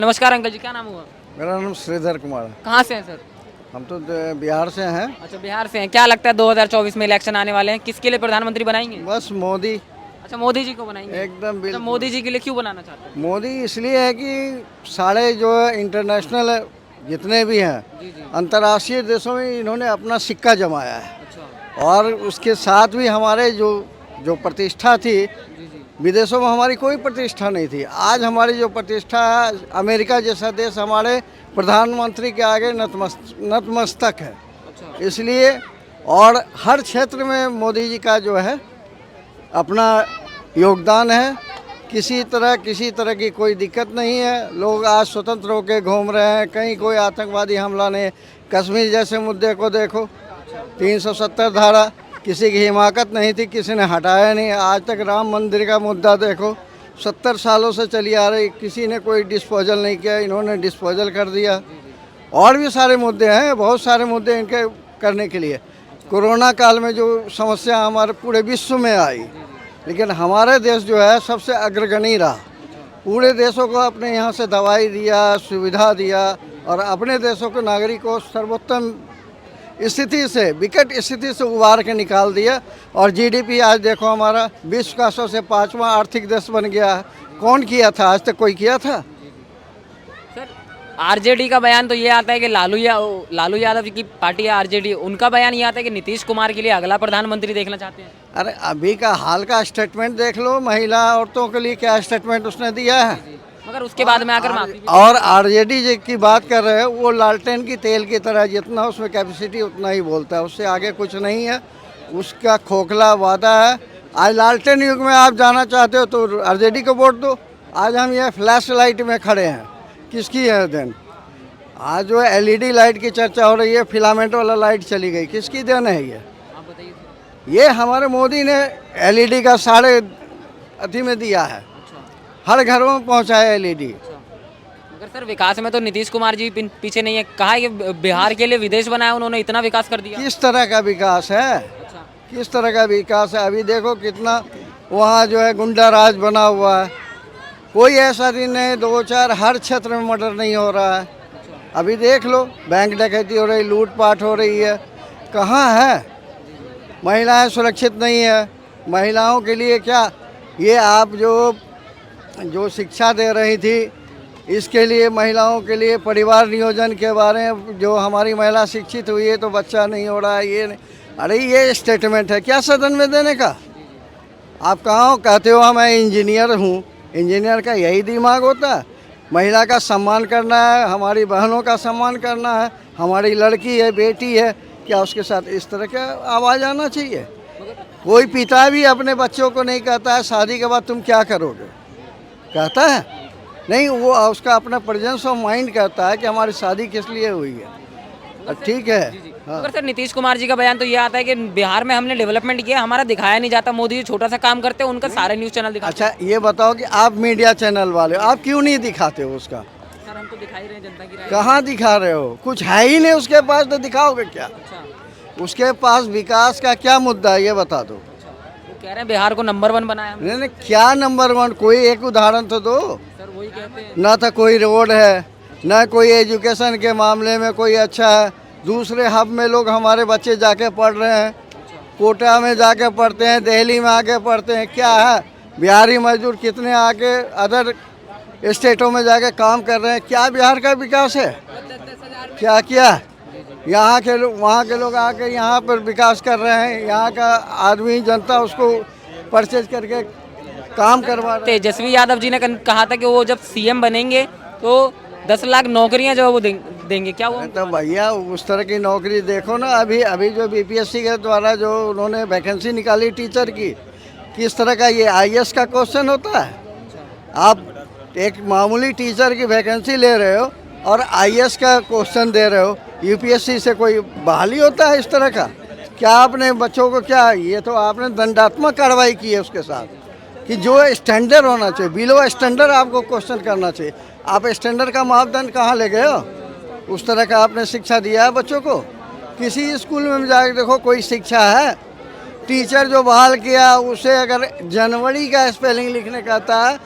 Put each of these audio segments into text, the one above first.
नमस्कार अंकल जी, क्या नाम हुआ? मेरा नाम श्रीधर कुमार है। कहाँ से हैं सर? हम तो बिहार से हैं। अच्छा, बिहार से हैं। क्या लगता है 2024 में इलेक्शन आने वाले हैं, किसके लिए प्रधानमंत्री बनाएंगे? बस मोदी। अच्छा, मोदी जी को बनाएंगे। एकदम अच्छा, बिल्कुल। मोदी जी के लिए क्यों बनाना चाहते हैं? मोदी इसलिए है कि सारे जो है इंटरनेशनल जितने भी हैं जी जी। अंतर्राष्ट्रीय देशों में इन्होंने अपना सिक्का जमाया है। अच्छा। और उसके साथ भी हमारे जो जो प्रतिष्ठा थी, जी जी। विदेशों में हमारी कोई प्रतिष्ठा नहीं थी। आज हमारी जो प्रतिष्ठा है, अमेरिका जैसा देश हमारे प्रधानमंत्री के आगे नतमस्तक है। अच्छा। इसलिए और हर क्षेत्र में मोदी जी का जो है अपना योगदान है। किसी तरह की कोई दिक्कत नहीं है। लोग आज स्वतंत्र होकर घूम रहे हैं। कहीं कोई आतंकवादी हमला नहीं। कश्मीर जैसे मुद्दे को देखो, 370 धारा किसी की हिमाकत नहीं थी, किसी ने हटाया नहीं। आज तक राम मंदिर का मुद्दा देखो, 70 सालों से चली आ रही, किसी ने कोई डिस्पोजल नहीं किया, इन्होंने डिस्पोजल कर दिया। और भी सारे मुद्दे हैं, बहुत सारे मुद्दे इनके करने के लिए। कोरोना काल में जो समस्या हमारे पूरे विश्व में आई, लेकिन हमारे देश जो है सबसे अग्रगणी रहा। पूरे देशों को अपने यहाँ से दवाई दिया, सुविधा दिया और अपने देशों के नागरिक को सर्वोत्तम स्थिति से, विकट स्थिति से उबार के निकाल दिया। और जीडीपी आज देखो हमारा विश्व का सबसे 5वां आर्थिक देश बन गया है। कौन किया था? आज तक कोई किया था? सर, आरजेडी का बयान तो ये आता है कि लालू यादव की पार्टी है आरजेडी, उनका बयान ये आता है कि नीतीश कुमार के लिए अगला प्रधानमंत्री देखना चाहते हैं। अरे अभी का हाल का स्टेटमेंट देख लो, महिला औरतों के लिए क्या स्टेटमेंट उसने दिया है। मगर उसके बाद में आकर माफी भी- और आरजेडी जी की बात कर रहे हैं, वो लालटेन की तेल की तरह, जितना उसमें कैपेसिटी उतना ही बोलता है, उससे आगे कुछ नहीं है। उसका खोखला वादा है। आज लालटेन युग में आप जाना चाहते हो तो आरजेडी को वोट दो। आज हम ये फ्लैश लाइट में खड़े हैं, किसकी है देन? आज जो एलईडी लाइट की चर्चा हो रही है, फिलामेंट वाला लाइट चली गई, किसकी देन है ये? आप बताइए सर। ये हमारे मोदी ने एलईडी का साढ़े अथी में दिया है, हर घरों में पहुंचाया एलईडी। मगर सर, विकास में तो नीतीश कुमार जी पीछे नहीं है। कहा है कि बिहार के लिए विदेश बनाया उन्होंने, इतना विकास कर दिया। किस तरह का विकास है? अच्छा। किस तरह का विकास है? अभी देखो कितना वहाँ जो है गुंडा राज बना हुआ है। कोई ऐसा दिन नहीं, 2-4 हर क्षेत्र में मर्डर नहीं हो रहा है। अभी देख लो, बैंक डकैती हो रही, लूटपाट हो रही है। कहाँ है? महिलाएं सुरक्षित नहीं है। महिलाओं के लिए क्या, ये आप जो शिक्षा दे रही थी, इसके लिए महिलाओं के लिए परिवार नियोजन के बारे में, जो हमारी महिला शिक्षित हुई है तो बच्चा नहीं हो रहा है, ये नहीं। अरे ये स्टेटमेंट है क्या सदन में देने का? आप कहाँ हो? कहते हो मैं इंजीनियर हूँ। इंजीनियर का यही दिमाग होता है? महिला का सम्मान करना है, हमारी बहनों का सम्मान करना है, हमारी लड़की है, बेटी है, क्या उसके साथ इस तरह का आवाज़ आना चाहिए? कोई पिता भी अपने बच्चों को नहीं कहता है शादी के बाद तुम क्या करोगे, कहता है? नहीं, वो उसका अपना प्रेजेंस ऑफ माइंड कहता है कि हमारी शादी किस लिए हुई है। ठीक है। हाँ। मगर सर, नीतीश कुमार जी का बयान तो ये आता है कि बिहार में हमने डेवलपमेंट किया, हमारा दिखाया नहीं जाता। मोदी जी छोटा सा काम करते हैं, उनका सारे न्यूज़ चैनल दिखाते अच्छा ये बताओ कि आप मीडिया चैनल वाले हो, आप क्यों नहीं दिखाते हो उसका? हैं। सर, हम तो दिखा ही रहे हैं जनता की राय। कहाँ दिखा रहे हो? कुछ है ही नहीं उसके पास, तो दिखाओगे क्या? अच्छा। उसके पास विकास का क्या मुद्दा है ये बता दो। वो कह रहे हैं बिहार को नंबर 1 बनाया हमने। नहीं, क्या नंबर 1? कोई एक उदाहरण तो दो। सर वही कहते हैं। ना तो कोई रोड है, ना कोई एजुकेशन के मामले में कोई अच्छा है। दूसरे हब में लोग हमारे बच्चे जाके पढ़ रहे हैं, कोटा में जाके पढ़ते हैं, दिल्ली में आके पढ़ते हैं। क्या है? बिहारी मजदूर कितने आके अदर स्टेटों में जाके काम कर रहे हैं। क्या बिहार का विकास है? क्या किया? यहाँ के लोग, वहाँ के लोग आके यहाँ पर विकास कर रहे हैं। यहाँ का आदमी जनता उसको परचेज करके काम करवा रहे हैं। तेजस्वी यादव जी ने कहा था कि वो जब सीएम बनेंगे तो 10 लाख नौकरियां जो है वो देंगे। क्या वो? तो भैया उस तरह की नौकरी देखो ना। अभी जो बीपीएससी के द्वारा जो उन्होंने वैकेंसी निकाली टीचर की, किस तरह का, ये आईएएस का क्वेश्चन होता है? आप एक मामूली टीचर की वैकेंसी ले रहे हो और आईएएस का क्वेश्चन दे रहे हो। यूपीएससी से कोई बहाली होता है इस तरह का? क्या आपने बच्चों को क्या, ये तो आपने दंडात्मक कार्रवाई की है उसके साथ कि जो स्टैंडर्ड होना चाहिए, बिलो स्टैंडर्ड आपको क्वेश्चन करना चाहिए। आप स्टैंडर्ड का मापदंड कहाँ ले गए हो? उस तरह का आपने शिक्षा दिया है बच्चों को? किसी स्कूल में जाकर देखो कोई शिक्षा है? टीचर जो बहाल किया उसे अगर जनवरी का स्पेलिंग लिखने कहता है,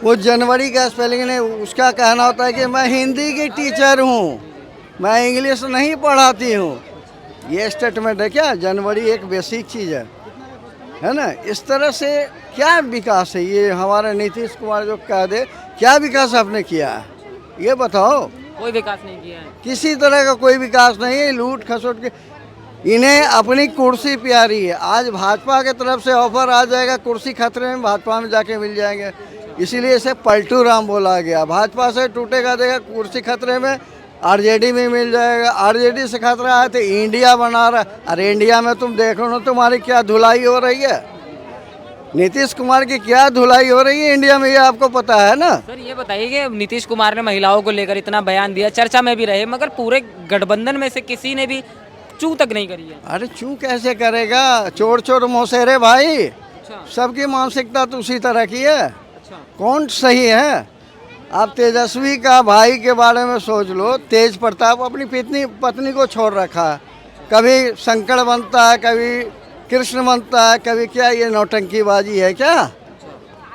वो जनवरी का स्पेलिंग नहीं, उसका कहना होता है कि मैं हिंदी की टीचर हूँ, मैं इंग्लिश नहीं पढ़ाती हूँ। ये स्टेटमेंट है क्या? जनवरी एक बेसिक चीज़ है ना। इस तरह से क्या विकास है ये हमारा नीतीश कुमार जो कह दे, क्या विकास आपने किया है ये बताओ। कोई विकास नहीं किया है। किसी तरह का कोई विकास नहीं है, लूट खसोट के इन्हें अपनी कुर्सी प्यारी है। आज भाजपा के तरफ से ऑफर आ जाएगा, कुर्सी खतरे में, भाजपा में जाके मिल जाएंगे, इसीलिए इसे पलटू राम बोला गया। भाजपा से टूटेगा देगा, कुर्सी खतरे में, आरजेडी में मिल जाएगा। आरजेडी से खतरा है तो इंडिया बना रहा। अरे इंडिया में तुम देखो ना, तुम्हारी क्या धुलाई हो रही है, नीतीश कुमार की क्या धुलाई हो रही है इंडिया में, ये आपको पता है ना। सर ये बताइए कि नीतीश कुमार ने महिलाओं को लेकर इतना बयान दिया, चर्चा में भी रहे, मगर पूरे गठबंधन में से किसी ने भी चू तक नहीं करी है। अरे चू कैसे करेगा, चोर चोर मौसेरे भाई, अच्छा सबकी मानसिकता तो उसी तरह की है। अच्छा कौन सही है? आप तेजस्वी का भाई के बारे में सोच लो, तेज प्रताप अपनी पत्नी को छोड़ रखा है, कभी शंकर बनता है, कभी कृष्ण बनता है, कभी क्या। ये नौटंकीबाजी है क्या?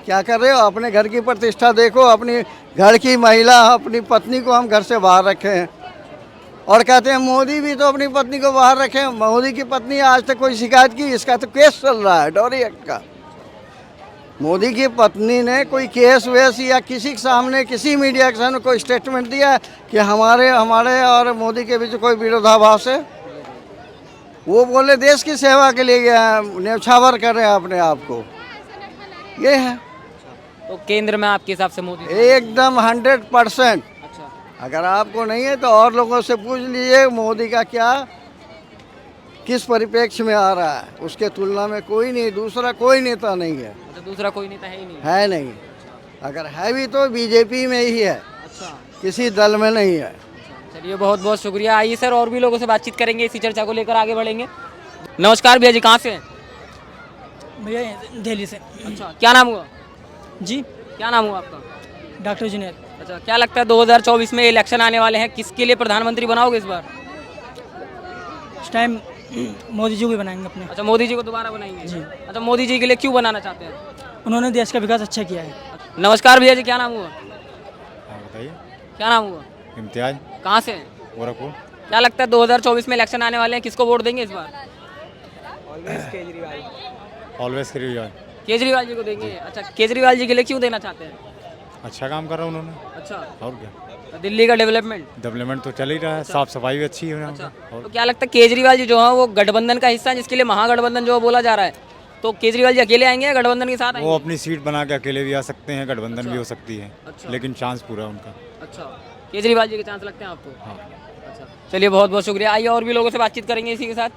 क्या कर रहे हो? अपने घर की प्रतिष्ठा देखो, अपनी घर की महिला, अपनी पत्नी को हम घर से बाहर रखे हैं और कहते हैं मोदी भी तो अपनी पत्नी को बाहर रखे। मोदी की पत्नी आज तक कोई शिकायत की? इसका तो केस चल रहा है डॉरी एक्ट का। मोदी की पत्नी ने कोई केस वेस या किसी के सामने, किसी मीडिया के सामने कोई स्टेटमेंट दिया है कि हमारे और मोदी के बीच कोई विरोधाभास है? वो बोले देश की सेवा के लिए गया है, न्यौछावर कर रहे हैं अपने आप को। ये है तो केंद्र में आपके हिसाब से मोदी एकदम 100%। अच्छा अगर आपको नहीं है तो और लोगों से पूछ लीजिए मोदी का क्या किस परिप्रेक्ष्य में आ रहा है, उसके तुलना में कोई नहीं, दूसरा कोई नेता नहीं है। अच्छा दूसरा कोई नेता है ही नहीं। है नहीं, अगर है भी तो बीजेपी में ही है, अच्छा किसी दल में नहीं है। चलिए बहुत बहुत शुक्रिया। आइए सर और भी लोगों से बातचीत करेंगे, इसी चर्चा को लेकर आगे बढ़ेंगे। नमस्कार भैया जी, कहाँ से हैं? भैया दिल्ली से। अच्छा क्या नाम हुआ? जी क्या नाम हुआ आपका? डॉक्टर जुनैद। अच्छा क्या लगता है 2024 में इलेक्शन आने वाले हैं, किसके लिए प्रधानमंत्री बनाओगे इस बार? इस टाइम मोदी जी को भी बनाएंगे अपने। अच्छा मोदी जी को दोबारा बनाएंगे जी। अच्छा मोदी जी के लिए क्यों बनाना चाहते हैं? उन्होंने देश का विकास अच्छा किया है। नमस्कार भैया जी, क्या नाम हुआ? हाँ बताइए। क्या नाम हुआ? इम्तियाज कहाँ से हैं? गोरखपुर। क्या लगता है 2024 में इलेक्शन आने वाले हैं, किसको वोट देंगे इस बार? ऑलवेज केजरीवाल। केजरीवाल जी को देंगे। अच्छा केजरीवाल जी के लिए क्यों देना चाहते हैं? अच्छा काम कर रहा है उन्होंने। अच्छा और क्या, दिल्ली का डेवलपमेंट। डेवलपमेंट तो चल ही रहा है, साफ सफाई भी अच्छी है यहाँ अच्छा पे। और तो क्या लगता है केजरीवाल जी जो है वो गठबंधन का हिस्सा है, जिसके लिए महागठबंधन जो बोला जा रहा है, तो केजरीवाल जी अकेले आएंगे या गठबंधन के साथ वो आएंगे? अपनी सीट बना के अकेले भी आ सकते हैं, गठबंधन भी हो सकती है, अच्छा। लेकिन चांस पूरा है उनका। अच्छा केजरीवाल जी के चांस लगते हैं आपको? हाँ। अच्छा चलिए बहुत बहुत शुक्रिया। आइए और भी लोगों से बातचीत करेंगे इसी के साथ।